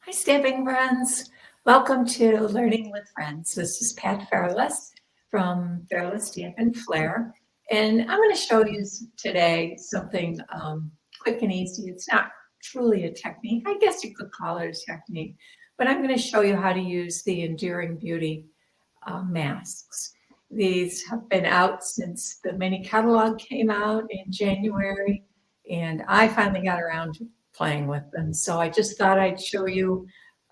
Hi, stamping friends. Welcome to Learning with Friends. This is Pat Fairless from Fairless Stampin Flair. And I'm going to show you today something quick and easy. It's not truly a technique. I guess you could call it a technique. But I'm going to show you how to use the Enduring Beauty masks. These have been out since the mini catalog came out in January. And I finally got around to playing with them. So I just thought I'd show you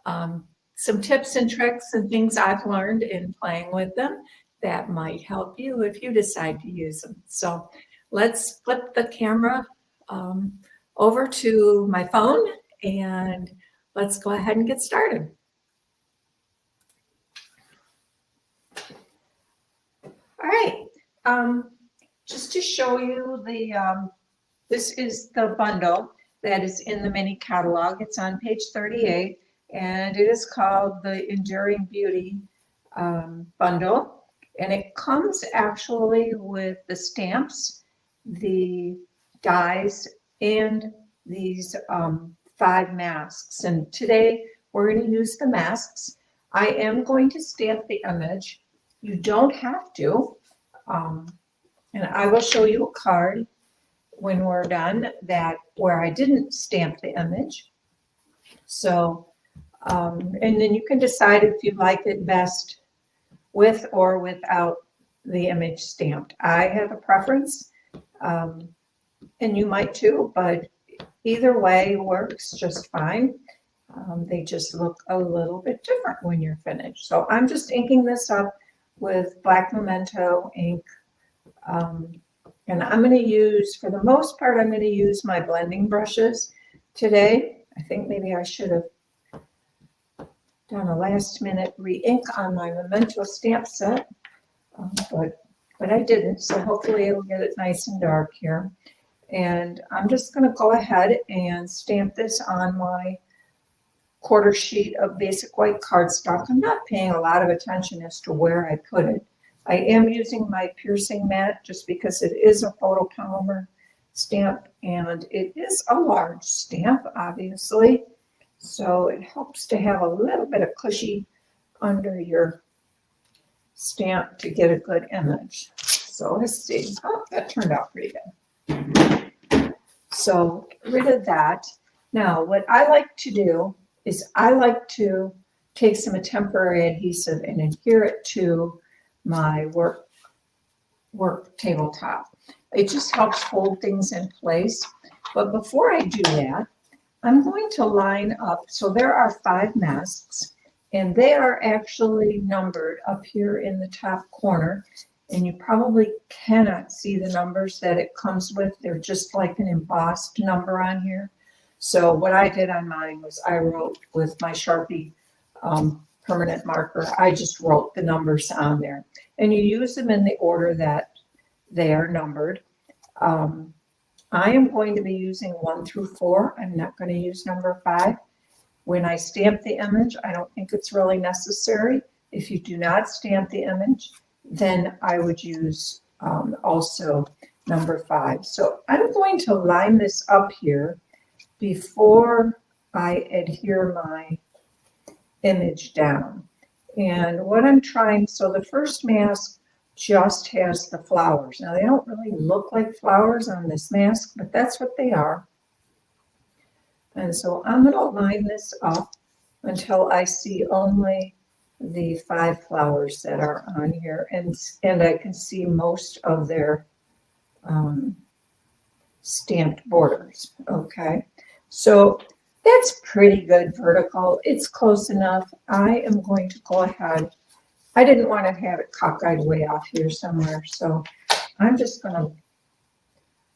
some tips and tricks and things I've learned in playing with them that might help you if you decide to use them. So let's flip the camera over to my phone and let's go ahead and get started. All right, just to show you this is the bundle that is in the mini catalog. It's on page 38, and it is called the Enduring Beauty bundle. And it comes actually with the stamps, the dies, and these 5 masks. And today we're going to use the masks. I am going to stamp the image. You don't have to. And I will show you a card when we're done where I didn't stamp the image. So, and then you can decide if you like it best with or without the image stamped. I have a preference, and you might too, but either way works just fine. They just look a little bit different when you're finished. So I'm just inking this up with black memento ink. And I'm going to use, for the most part, I'm going to use my blending brushes today. I think maybe I should have done a last minute re-ink on my memento stamp set, but I didn't. So hopefully it'll get it nice and dark here. And I'm just going to go ahead and stamp this on my quarter sheet of basic white cardstock. I'm not paying a lot of attention as to where I put it. I am using my piercing mat just because it is a photopolymer stamp and it is a large stamp, obviously. So it helps to have a little bit of cushy under your stamp to get a good image. So let's see. Oh, that turned out pretty good. So get rid of that. Now, what I like to do is I like to take some temporary adhesive and adhere it to my work tabletop. It just helps hold things in place. But before I do that, I'm going to line up. So there are 5 masks, and they are actually numbered up here in the top corner. And you probably cannot see the numbers that it comes with. They're just like an embossed number on here. So what I did on mine was I wrote with my Sharpie permanent marker. I just wrote the numbers on there, and you use them in the order that they are numbered. I am going to be using 1 through 4. I'm not going to use number 5. When I stamp the image, I don't think it's really necessary. If you do not stamp the image, then I would use also number 5. So I'm going to line this up here before I adhere my image down. And what I'm trying, so the first mask just has the flowers. Now they don't really look like flowers on this mask, but that's what they are. And so I'm going to line this up until I see only the 5 flowers that are on here, and I can see most of their stamped borders. Okay, so that's pretty good vertical. It's close enough. I am going to go ahead. I didn't want to have it cockeyed way off here somewhere, so I'm just going to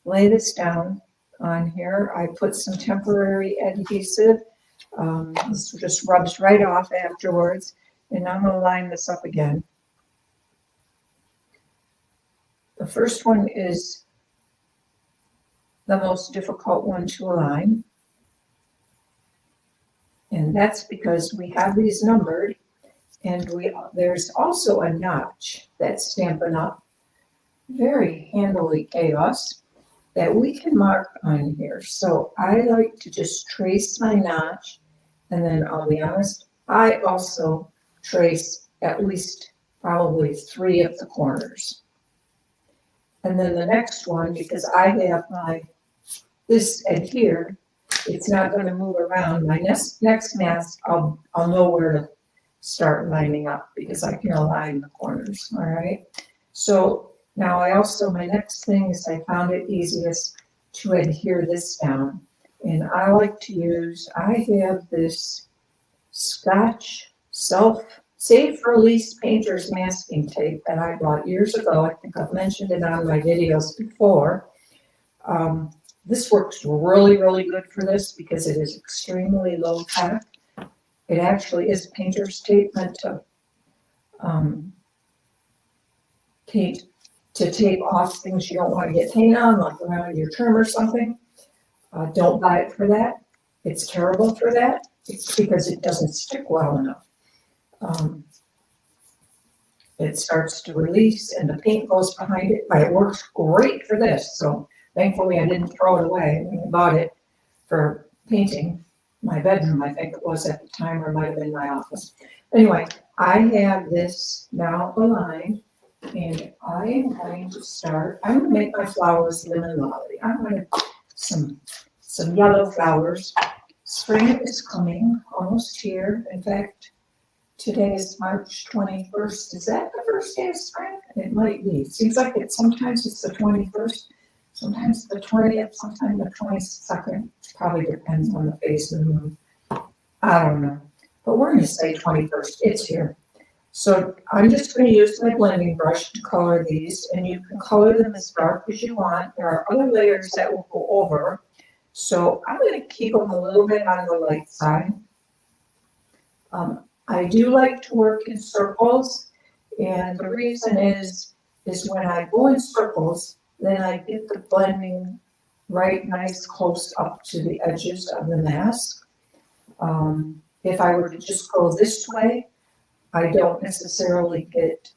lay this down on here. I put some temporary adhesive. This just rubs right off afterwards, and I'm going to line this up again. The first one is the most difficult one to align. And that's because we have these numbered, and there's also a notch that's Stampin' Up! Very handily chaos that we can mark on here. So I like to just trace my notch And then I'll be honest, I also trace at least probably 3 of the corners. And then the next one, because I have this adhere, it's not going to move around. My next mask, I'll know where to start lining up because I can align the corners, all right? So now my next thing is I found it easiest to adhere this down. And I like to I have this Scotch Safe Release Painter's Masking Tape that I bought years ago. I think I've mentioned it on my videos before. This works really, really good for this because it is extremely low tack. It actually is painter's tape meant to tape off things you don't want to get paint on, like around your trim or something. Don't buy it for that. It's terrible for that. It's because it doesn't stick well enough. It starts to release and the paint goes behind it, but it works great for this. So thankfully I didn't throw it away when I bought it for painting my bedroom, I think it was at the time, or it might have been my office. Anyway, I have this now aligned, and I am going to start. I'm going to make my flowers lemon lolly. I'm going to some yellow flowers. Spring is coming, almost here. In fact, today is March 21st. Is that the first day of spring? It might be. It seems like sometimes it's the 21st. Sometimes the 20th, sometimes the 22nd. It probably depends on the phase of the moon. I don't know. But we're going to say 21st. It's here. So I'm just going to use my blending brush to color these, and you can color them as dark as you want. There are other layers that will go over. So I'm going to keep them a little bit on the light side. I do like to work in circles, and the reason is when I go in circles, then I get the blending right nice close up to the edges of the mask. If I were to just go this way, I don't necessarily get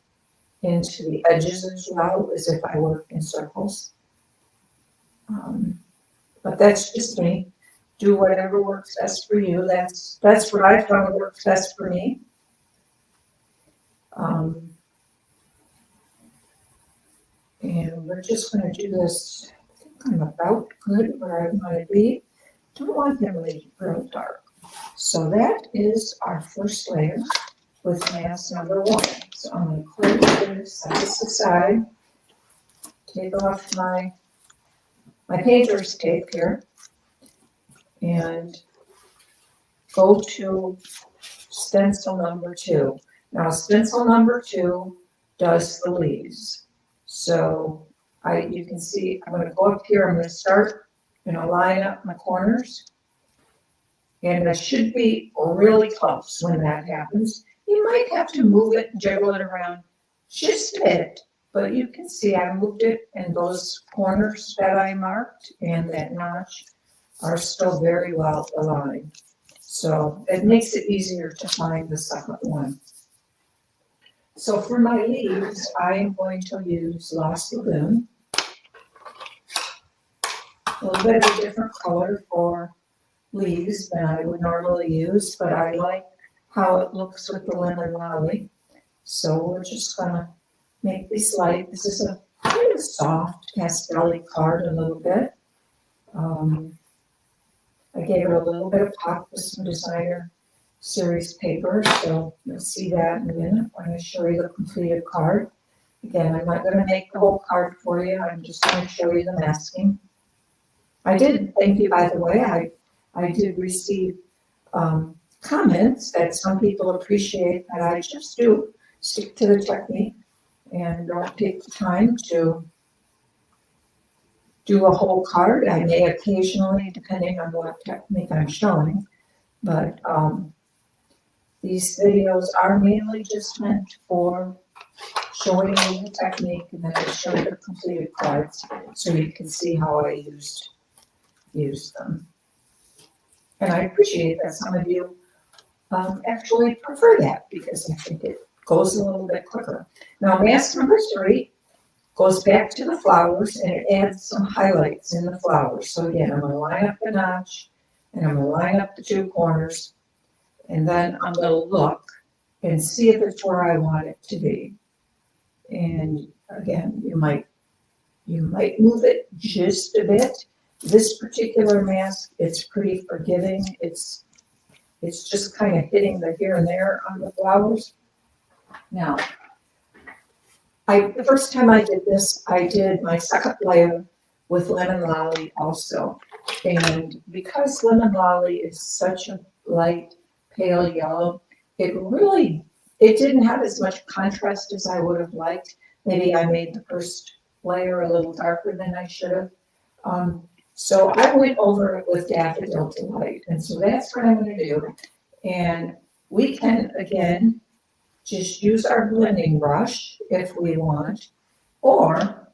into the edges as well as if I work in circles. But that's just me. Do whatever works best for you. That's what I found works best for me. And we're just going to do this. I think I'm about good where I want to be. Don't want them real dark. So that is our first layer with mask number 1. So I'm going to close this, set this aside, take off my painter's tape here, and go to stencil number 2. Now stencil number 2 does the leaves. So you can see I'm going to go up here. I'm going to start line up my corners, and I should be really close when that happens. You might have to move it and jiggle it around just a bit, but you can see I moved it, and those corners that I marked and that notch are still very well aligned. So it makes it easier to find the second one. So for my leaves, I am going to use Lost Lagoon. A little bit of a different color for leaves than I would normally use, but I like how it looks with the lemon lolly. So we're just going to make this light. This is a kind of soft pastel-y card a little bit. I gave it a little bit of pop with some designer series paper, so you'll see that in a minute when I show you the completed card. Again, I'm not going to make the whole card for you. I'm just going to show you the masking. I did, thank you, by the way, I did receive comments that some people appreciate that I just do stick to the technique and don't take the time to do a whole card. I may occasionally, depending on what technique I'm showing, but these videos are mainly just meant for showing you the technique, and then I show you the completed cards so you can see how I used them. And I appreciate that some of you actually prefer that because I think it goes a little bit quicker. Now, mask number 3 goes back to the flowers, and it adds some highlights in the flowers. So again, I'm going to line up the notch, and I'm going to line up the 2 corners. And then I'm going to look and see if it's where I want it to be. And again, you might move it just a bit. This particular mask, it's pretty forgiving. It's just kind of hitting the here and there on the flowers. Now, the first time I did this, I did my second layer with Lemon Lolly also. And because Lemon Lolly is such a light, pale yellow, it didn't have as much contrast as I would have liked. Maybe I made the first layer a little darker than I should have. So I went over it with Daffodil Delight, and so that's what I'm going to do. And we can, again, just use our blending brush if we want, or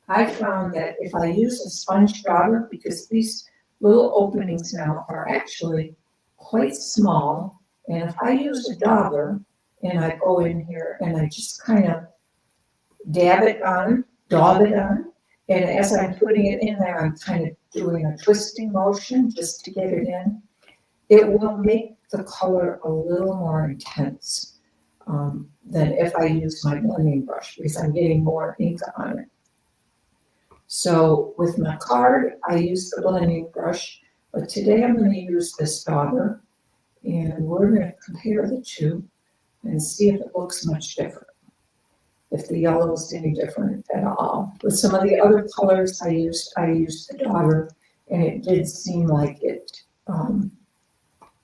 I found that if I use a sponge dauber, because these little openings now are actually quite small, and if I use a dauber and I go in here and I just kind of daub it on, and as I'm putting it in there, I'm kind of doing a twisting motion just to get it in. It will make the color a little more intense than if I use my blending brush, because I'm getting more ink on it. So with my card, I use the blending brush, but today I'm going to use this dauber, and we're going to compare the two and see if it looks much different, if the yellow is any different at all. With some of the other colors I used the dauber, and it did seem like it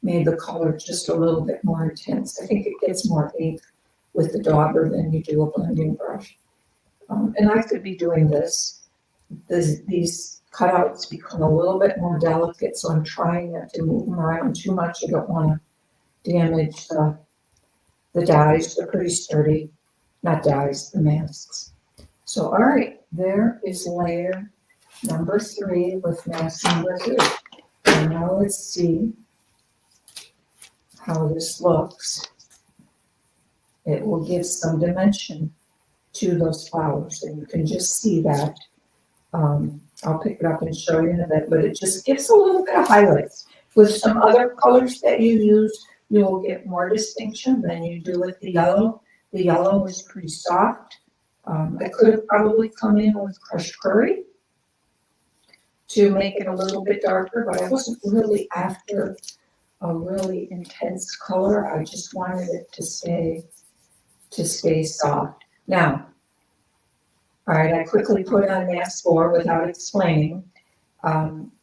made the color just a little bit more intense. I think it gets more ink with the dauber than you do a blending brush. And I could be doing this. These cutouts become a little bit more delicate, so I'm trying not to move them around too much. I don't want to damage the dies. They're pretty sturdy. Not dies, the masks. So, all right, there is layer number 3 with mask number 3. And now let's see how this looks. It will give some dimension to those flowers, and you can just see that. I'll pick it up and show you in a bit, but it just gives a little bit of highlights. With some other colors that you use, you will get more distinction than you do with the yellow. The yellow is pretty soft. I could have probably come in with crushed curry to make it a little bit darker, but I wasn't really after a really intense color. I just wanted it to stay soft. Now, all right, I quickly put on mask 4 without explaining.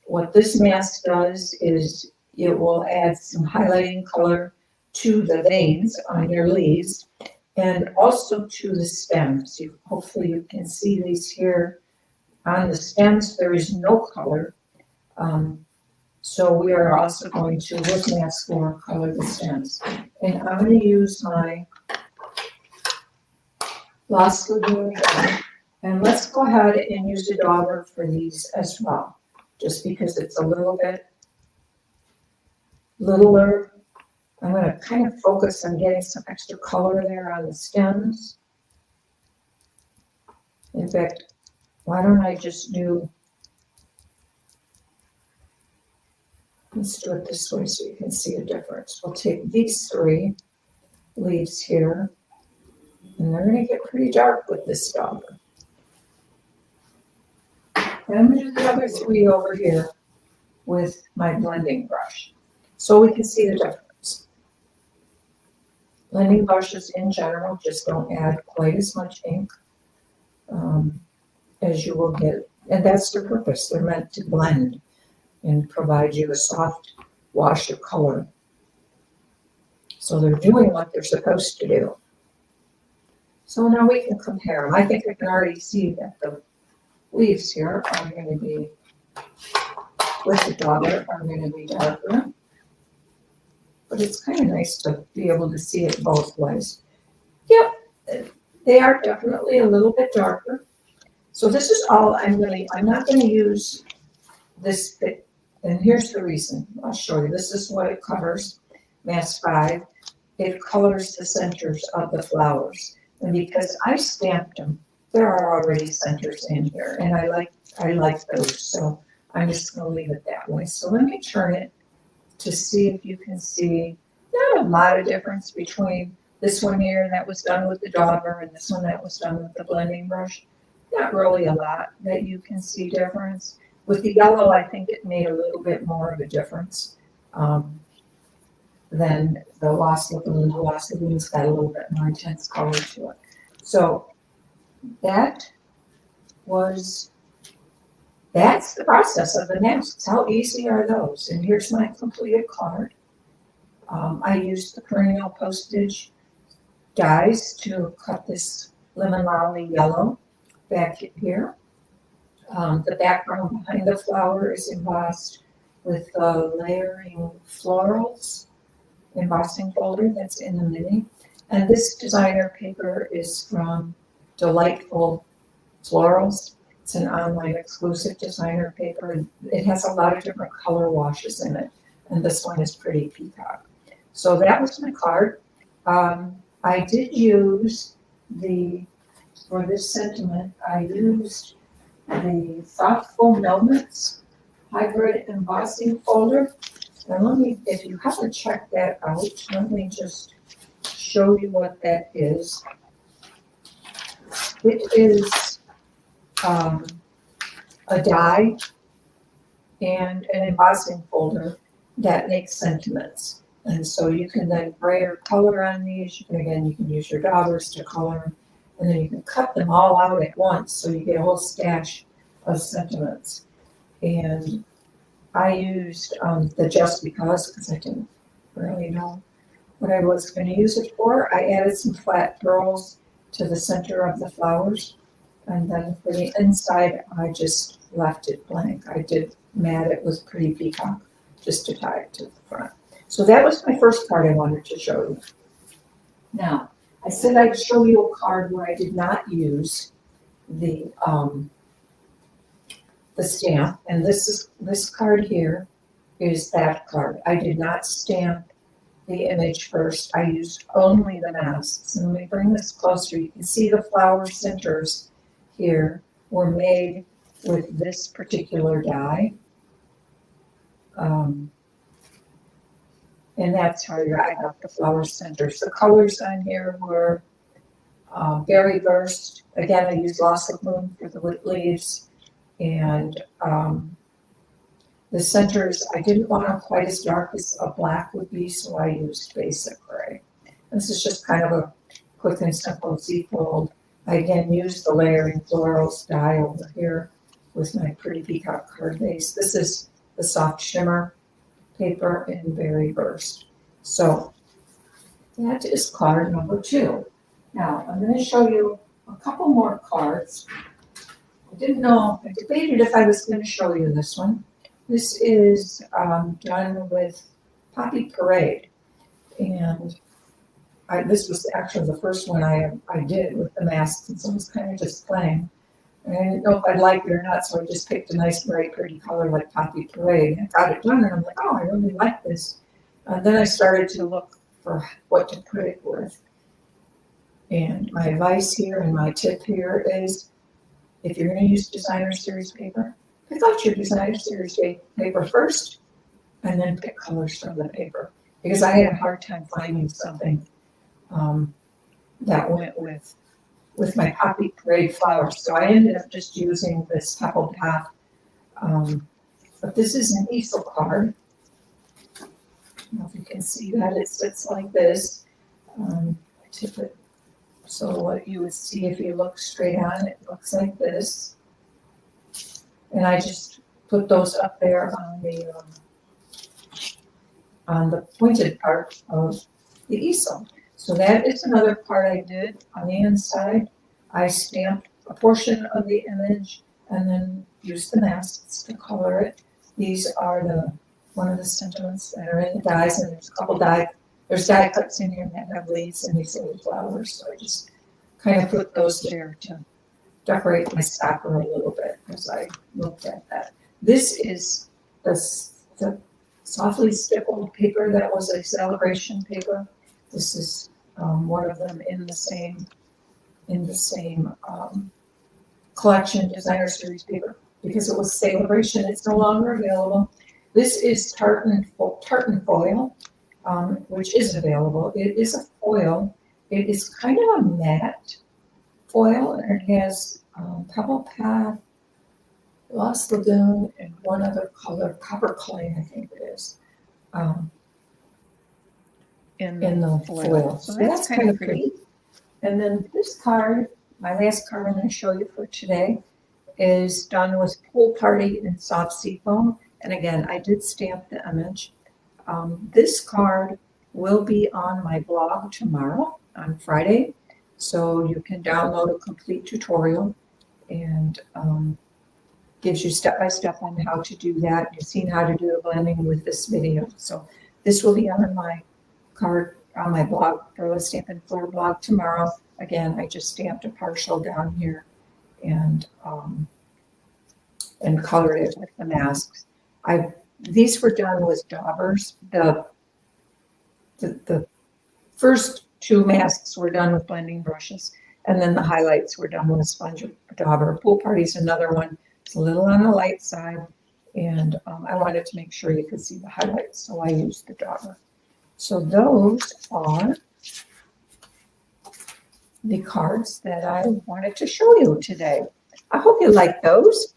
What this mask does is it will add some highlighting color to the veins on your leaves and also to the stems. Hopefully you can see these here. On the stems, there is no color. So we are also going to, with mask 4, color the stems. And I'm going to use my Lost Lagoon again. And let's go ahead and use a dauber for these as well, just because it's a little bit littler. I'm going to kind of focus on getting some extra color there on the stems. In fact, why don't I just let's do it this way so you can see a difference. We'll take these 3 leaves here, and they're going to get pretty dark with this dauber. And I'm going to do the other 3 over here with my blending brush, so we can see the difference. Blending brushes in general just don't add quite as much ink as you will get, and that's their purpose. They're meant to blend and provide you a soft wash of color. So they're doing what they're supposed to do. So now we can compare them. I think I can already see that the leaves here are going to be, with the dauber, are going to be darker. But it's kind of nice to be able to see it both ways. Yep, they are definitely a little bit darker. So this is all I'm not going to use this bit. And here's the reason. I'll show you. This is what it covers, mask 5. It colors the centers of the flowers. And because I stamped them, there are already centers in here, and I like those, so I'm just going to leave it that way. So let me turn it to see if you can see not a lot of difference between this one here that was done with the dauber and this one that was done with the blending brush. Not really a lot that you can see difference. With the yellow, I think it made a little bit more of a difference than the Lost Lagoon. The Lost Lagoon's got a little bit more intense color to it. So that's the process of the masks. How easy are those? And here's my completed card. I used the perennial postage dies to cut this lemon lolly yellow back here. The background behind the flower is embossed with the layering florals embossing folder that's in the mini. And this designer paper is from Delightful Florals. It's an online exclusive designer paper. It has a lot of different color washes in it, and this one is pretty peacock. So that was my card. I did use for this sentiment, I used the Thoughtful Moments hybrid embossing folder. And if you haven't checked that out, let me just show you what that is. It is a die and an embossing folder that makes sentiments. And so you can then brayer color on these. You can use your daubers to color, and then you can cut them all out at once so you get a whole stash of sentiments. And I used the Just because I didn't really know what I was going to use it for. I added some flat pearls to the center of the flowers, and then for the inside I just left it blank. I did mat it with pretty peacock just to tie it to the front. So that was my first card I wanted to show you. Now, I said I'd show you a card where I did not use the stamp, and this card here is that card. I did not stamp the image first. I used only the masks. And let me bring this closer. You can see the flower centers here were made with this particular die. And that's how I got the flower centers. The colors on here were Berry Burst. Again, I used Lost Lagoon for the leaves. And the centers, I didn't want them quite as dark as a black would be, so I used basic gray. This is just kind of a quick and simple Z-fold. I again used the layering florals die over here with my pretty peacock card base. This is the soft shimmer paper in Berry Burst. So that is card number 2. Now I'm going to show you a couple more cards. I didn't know, I debated if I was going to show you this one. This is done with Poppy Parade, and this was actually the first one I did with the masks, and so I was kind of just playing. And I didn't know if I'd like it or not, so I just picked a nice, bright, pretty color like Poppy Parade. And I got it done, and I'm like, oh, I really like this. And then I started to look for what to put it with. And my advice here and my tip here is, if you're going to use designer series paper, pick out your designer series paper first, and then pick colors from the paper. Because I had a hard time finding something that went with my Poppy Parade flowers. So I ended up just using this Pebble Top. But this is an easel card. I don't know if you can see that. It sits like this. I tip it. So what you would see if you look straight on, it looks like this. And I just put those up there on the pointed part of the easel. So that is another part I did. On the inside, I stamped a portion of the image and then used the masks to color it. These are one of the sentiments that are in the dies, and there's a couple there's die cuts in here that have leaves and these little flowers. So I just kind of put those there to decorate my stopper a little bit as I looked at that. This is the softly stippled paper that was a celebration paper. This is one of them in the same collection, designer series paper, because it was celebration. It's no longer available. This is tartan foil, which is available. It is a foil. It is kind of a matte foil, and it has Pebble Path, Lost Lagoon, and one other color, Copper Clay, I think it is, in the foil. So that's kind of pretty. And then this card, my last card I'm going to show you for today, is done with Pool Party in soft seafoam. And again, I did stamp the image. This card will be on my blog tomorrow on Friday. So you can download a complete tutorial, and gives you step-by-step on how to do that. You've seen how to do the blending with this video. So this will be on my card on my blog, Fairless Stampin Flair Blog tomorrow. Again, I just stamped a partial down here and colored it with the masks. These were done with daubers. The first two masks were done with blending brushes, and then the highlights were done with a sponge dauber. Pool Party's another one. It's a little on the light side, and I wanted to make sure you could see the highlights, so I used the dauber. So those are the cards that I wanted to show you today. I hope you like those.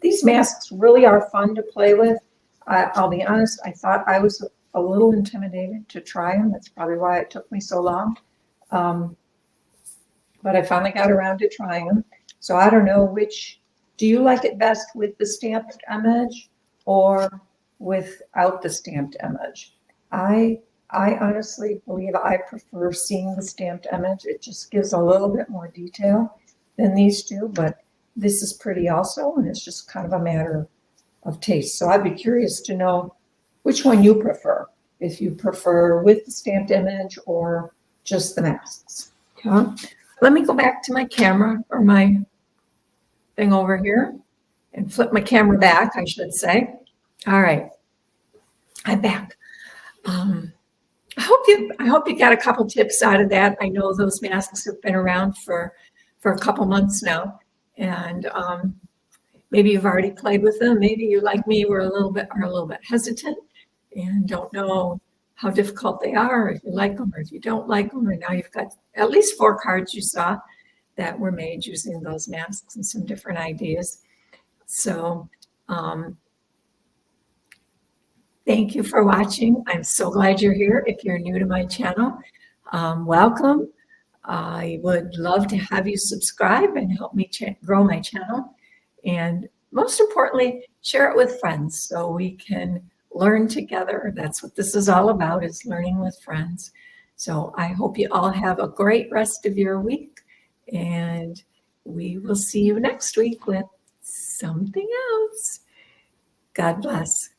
These masks really are fun to play with. I'll be honest, I thought I was a little intimidated to try them. That's probably why it took me so long. But I finally got around to trying them. So I don't know which, do you like it best with the stamped image or without the stamped image? I honestly believe I prefer seeing the stamped image. It just gives a little bit more detail than these do, but this is pretty also, and it's just kind of a matter of taste. So I'd be curious to know which one you prefer, if you prefer with the stamped image or just the masks. Okay. Let me go back to my camera, or my thing over here, and flip my camera back, I should say. All right, I'm back. I hope you got a couple tips out of that. I know those masks have been around for a couple months now, and maybe you've already played with them. Maybe you, like me, are a little bit hesitant and don't know how difficult they are, if you like them or if you don't like them. And now you've got at least 4 cards you saw that were made using those masks and some different ideas. So thank you for watching. I'm so glad you're here. If you're new to my channel, welcome. I would love to have you subscribe and help me grow my channel. And most importantly, share it with friends so we can learn together. That's what this is all about, is learning with friends. So I hope you all have a great rest of your week, and we will see you next week with something else. God bless.